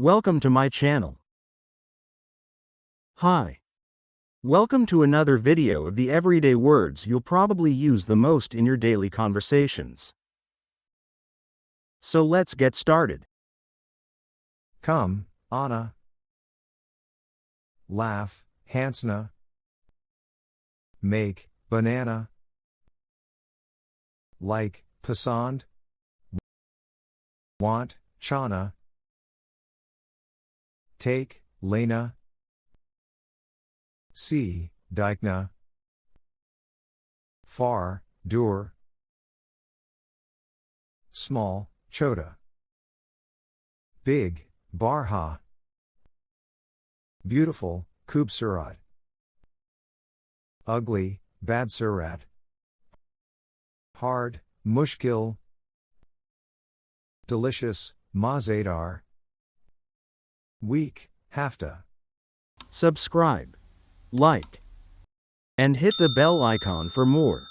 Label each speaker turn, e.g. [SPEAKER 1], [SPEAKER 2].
[SPEAKER 1] Welcome to my channel. Hi. Welcome to another video of the everyday words you'll probably use the most in your daily conversations. So let's get started.
[SPEAKER 2] Come, Anna. Laugh, Hansna. Make, banana. Like, Pasand. Want, Chana. Take, Lena. See, Dikna. Far, Dur. Small, Chota. Big, Barha. Beautiful, Kubsurat. Ugly, Badsurat. Hard, Mushkil. Delicious, Mazadar. Weak, Hafta.
[SPEAKER 1] Subscribe, like, and hit the bell icon for more.